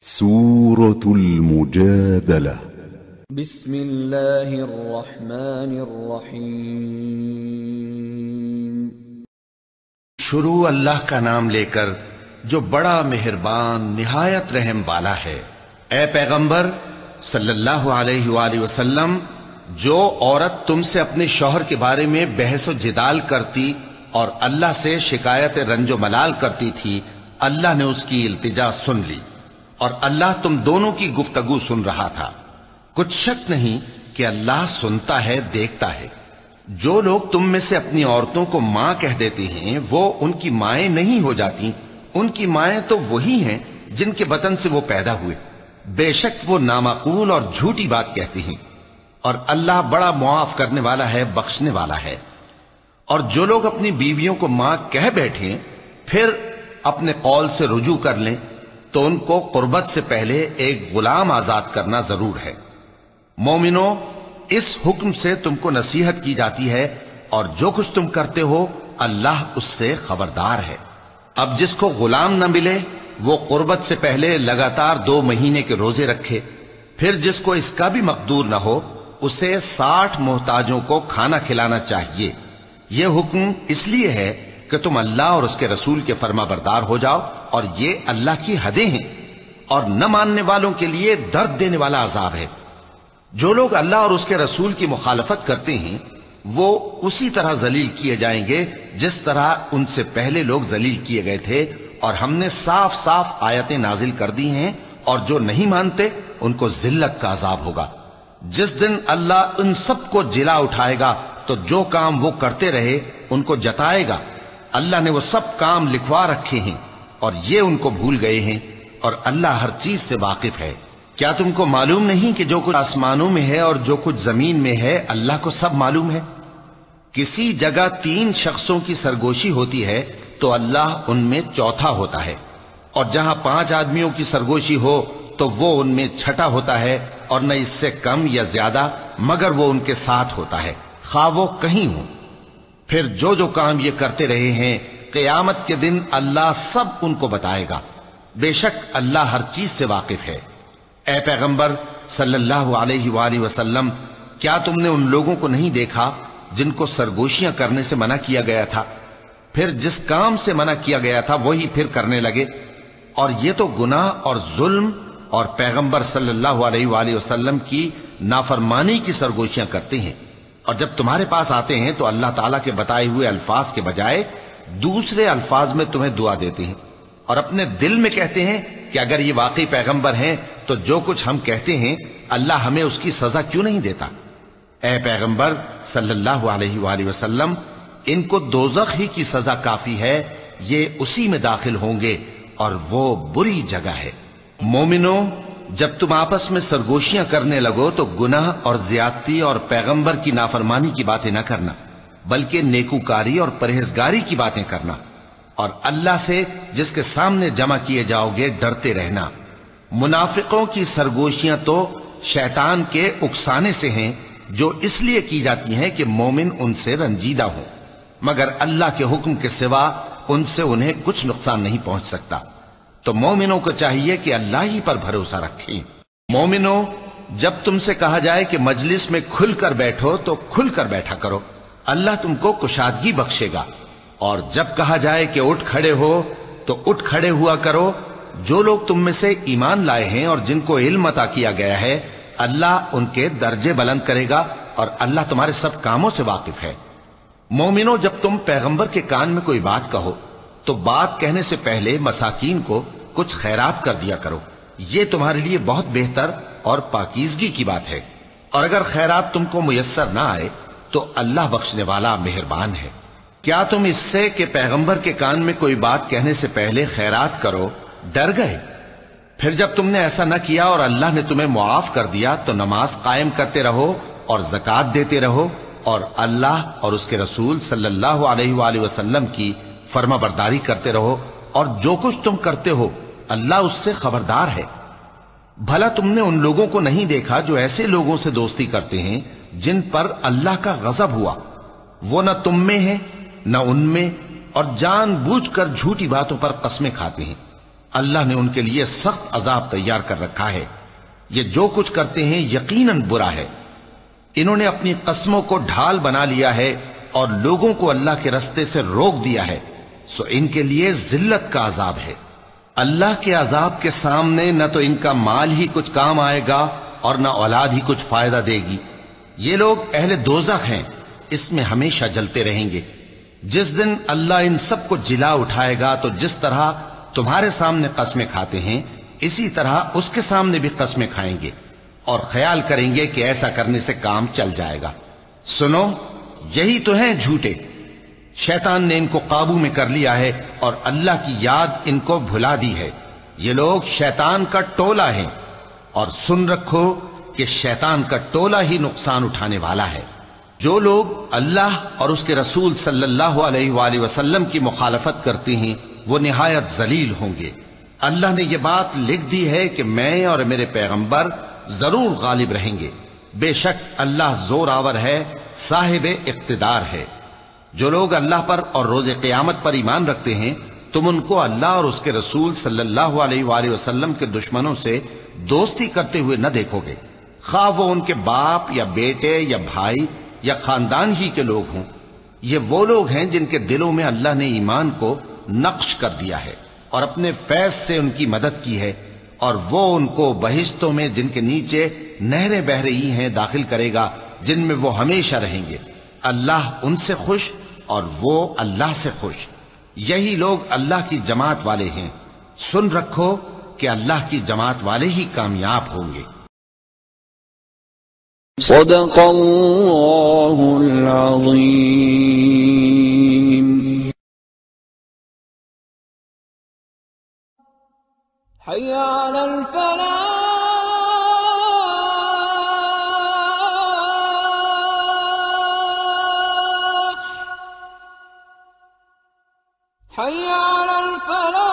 سورة المجادلة بسم اللہ الرحمن الرحیم شروع اللہ کا نام لے کر جو بڑا مہربان نہایت رحم والا ہے۔ اے پیغمبر صلی اللہ علیہ وآلہ وسلم، جو عورت تم سے اپنے شوہر کے بارے میں بحث و جدال کرتی اور اللہ سے شکایت رنج و ملال کرتی تھی، اللہ نے اس کی التجا سن لی اور اللہ تم دونوں کی گفتگو سن رہا تھا۔ کچھ شک نہیں کہ اللہ سنتا ہے، دیکھتا ہے۔ جو لوگ تم میں سے اپنی عورتوں کو ماں کہہ دیتے ہیں وہ ان کی مائیں نہیں ہو جاتی، ان کی مائیں تو وہی ہیں جن کے بطن سے وہ پیدا ہوئے۔ بے شک وہ نامعقول اور جھوٹی بات کہتے ہیں، اور اللہ بڑا معاف کرنے والا ہے، بخشنے والا ہے۔ اور جو لوگ اپنی بیویوں کو ماں کہہ بیٹھیں پھر اپنے قول سے رجوع کر لیں تو ان کو قربت سے پہلے ایک غلام آزاد کرنا ضرور ہے۔ مومنو، اس حکم سے تم کو نصیحت کی جاتی ہے اور جو کچھ تم کرتے ہو اللہ اس سے خبردار ہے۔ اب جس کو غلام نہ ملے وہ قربت سے پہلے لگاتار 2 مہینے کے روزے رکھے، پھر جس کو اس کا بھی مقدور نہ ہو اسے 60 محتاجوں کو کھانا کھلانا چاہیے۔ یہ حکم اس لیے ہے کہ تم اللہ اور اس کے رسول کے فرما بردار ہو جاؤ، اور یہ اللہ کی حدیں ہیں، اور نہ ماننے والوں کے لیے درد دینے والا عذاب ہے۔ جو لوگ اللہ اور اس کے رسول کی مخالفت کرتے ہیں وہ اسی طرح ذلیل کیے جائیں گے جس طرح ان سے پہلے لوگ ذلیل کیے گئے تھے، اور ہم نے صاف صاف آیتیں نازل کر دی ہیں، اور جو نہیں مانتے ان کو ذلت کا عذاب ہوگا۔ جس دن اللہ ان سب کو جلا اٹھائے گا تو جو کام وہ کرتے رہے ان کو جتائے گا۔ اللہ نے وہ سب کام لکھوا رکھے ہیں اور یہ ان کو بھول گئے ہیں، اور اللہ ہر چیز سے واقف ہے۔ کیا تم کو معلوم نہیں کہ جو کچھ آسمانوں میں ہے اور جو کچھ زمین میں ہے اللہ کو سب معلوم ہے؟ کسی جگہ 3 شخصوں کی سرگوشی ہوتی ہے تو اللہ ان میں چوتھا ہوتا ہے، اور جہاں 5 آدمیوں کی سرگوشی ہو تو وہ ان میں چھٹا ہوتا ہے، اور نہ اس سے کم یا زیادہ مگر وہ ان کے ساتھ ہوتا ہے، خواہ وہ کہیں ہوں۔ پھر جو کام یہ کرتے رہے ہیں قیامت کے دن اللہ سب ان کو بتائے گا۔ بے شک اللہ ہر چیز سے واقف ہے۔ اے پیغمبر صلی اللہ علیہ وآلہ وسلم، کیا تم نے ان لوگوں کو نہیں دیکھا جن کو سرگوشیاں کرنے سے منع کیا گیا تھا، پھر جس کام سے منع کیا گیا تھا وہی پھر کرنے لگے؟ اور یہ تو گناہ اور ظلم اور پیغمبر صلی اللہ علیہ وآلہ وسلم کی نافرمانی کی سرگوشیاں کرتے ہیں، اور جب تمہارے پاس آتے ہیں تو اللہ تعالیٰ کے بتائے ہوئے الفاظ کے بجائے دوسرے الفاظ میں تمہیں دعا دیتے ہیں، اور اپنے دل میں کہتے ہیں کہ اگر یہ واقعی پیغمبر ہیں تو جو کچھ ہم کہتے ہیں اللہ ہمیں اس کی سزا کیوں نہیں دیتا؟ اے پیغمبر صلی اللہ علیہ وآلہ وسلم، ان کو دوزخ ہی کی سزا کافی ہے، یہ اسی میں داخل ہوں گے اور وہ بری جگہ ہے۔ مومنو، جب تم آپس میں سرگوشیاں کرنے لگو تو گناہ اور زیادتی اور پیغمبر کی نافرمانی کی باتیں نہ کرنا، بلکہ نیکوکاری اور پرہیزگاری کی باتیں کرنا، اور اللہ سے جس کے سامنے جمع کیے جاؤ گے ڈرتے رہنا۔ منافقوں کی سرگوشیاں تو شیطان کے اکسانے سے ہیں جو اس لیے کی جاتی ہیں کہ مومن ان سے رنجیدہ ہوں، مگر اللہ کے حکم کے سوا ان سے انہیں کچھ نقصان نہیں پہنچ سکتا۔ تو مومنوں کو چاہیے کہ اللہ ہی پر بھروسہ رکھیں۔ مومنوں، جب تم سے کہا جائے کہ مجلس میں کھل کر بیٹھو تو کھل کر بیٹھا کرو، اللہ تم کو کشادگی بخشے گا، اور جب کہا جائے کہ اٹھ کھڑے ہو تو اٹھ کھڑے ہوا کرو۔ جو لوگ تم میں سے ایمان لائے ہیں اور جن کو علم عطا کیا گیا ہے اللہ ان کے درجے بلند کرے گا، اور اللہ تمہارے سب کاموں سے واقف ہے۔ مومنوں، جب تم پیغمبر کے کان میں کوئی بات کہو تو بات کہنے سے پہلے مساکین کو کچھ خیرات کر دیا کرو، یہ تمہارے لیے بہت بہتر اور پاکیزگی کی بات ہے، اور اگر خیرات تم کو میسر نہ آئے تو اللہ بخشنے والا مہربان ہے۔ کیا تم اس سے کہ پیغمبر کے کان میں کوئی بات کہنے سے پہلے خیرات کرو ڈر گئے؟ پھر جب تم نے ایسا نہ کیا اور اللہ نے تمہیں معاف کر دیا تو نماز قائم کرتے رہو اور زکوٰۃ دیتے رہو، اور اللہ اور اس کے رسول صلی اللہ علیہ وآلہ وسلم کی فرما برداری کرتے رہو، اور جو کچھ تم کرتے ہو اللہ اس سے خبردار ہے۔ بھلا تم نے ان لوگوں کو نہیں دیکھا جو ایسے لوگوں سے دوستی کرتے ہیں جن پر اللہ کا غضب ہوا؟ وہ نہ تم میں ہے نہ ان میں، اور جان بوجھ کر جھوٹی باتوں پر قسمیں کھاتے ہیں۔ اللہ نے ان کے لیے سخت عذاب تیار کر رکھا ہے. یہ جو کچھ کرتے ہیں یقیناً برا ہے. انہوں نے اپنی قسموں کو ڈھال بنا لیا ہے اور لوگوں کو اللہ کے رستے سے روک دیا ہے، سو ان کے لیے ذلت کا عذاب ہے. اللہ کے عذاب کے سامنے نہ تو ان کا مال ہی کچھ کام آئے گا اور نہ اولاد ہی کچھ فائدہ دے گی. یہ لوگ اہل دوزخ ہیں، اس میں ہمیشہ جلتے رہیں گے. جس دن اللہ ان سب کو جلا اٹھائے گا تو جس طرح تمہارے سامنے قسمیں کھاتے ہیں اسی طرح اس کے سامنے بھی قسمیں کھائیں گے اور خیال کریں گے کہ ایسا کرنے سے کام چل جائے گا. سنو، یہی تو ہیں جھوٹے. شیطان نے ان کو قابو میں کر لیا ہے اور اللہ کی یاد ان کو بھلا دی ہے. یہ لوگ شیطان کا ٹولہ ہیں، اور سن رکھو کہ شیطان کا ٹولہ ہی نقصان اٹھانے والا ہے. جو لوگ اللہ اور اس کے رسول صلی اللہ علیہ وآلہ وسلم کی مخالفت کرتے ہیں وہ نہایت ذلیل ہوں گے. اللہ نے یہ بات لکھ دی ہے کہ میں اور میرے پیغمبر ضرور غالب رہیں گے. بے شک اللہ زور آور ہے، صاحب اقتدار ہے. جو لوگ اللہ پر اور روز قیامت پر ایمان رکھتے ہیں تم ان کو اللہ اور اس کے رسول صلی اللہ علیہ وآلہ وسلم کے دشمنوں سے دوستی کرتے ہوئے نہ دیکھو گے، خواہ وہ ان کے باپ یا بیٹے یا بھائی یا خاندان ہی کے لوگ ہوں. یہ وہ لوگ ہیں جن کے دلوں میں اللہ نے ایمان کو نقش کر دیا ہے اور اپنے فیض سے ان کی مدد کی ہے، اور وہ ان کو بہشتوں میں جن کے نیچے نہریں بہ رہی ہیں داخل کرے گا، جن میں وہ ہمیشہ رہیں گے. اللہ ان سے خوش اور وہ اللہ سے خوش. یہی لوگ اللہ کی جماعت والے ہیں. سن رکھو کہ اللہ کی جماعت والے ہی کامیاب ہوں گے. صدق اللہ العظیم. حی علی الفلاح. حی علی الفلاح.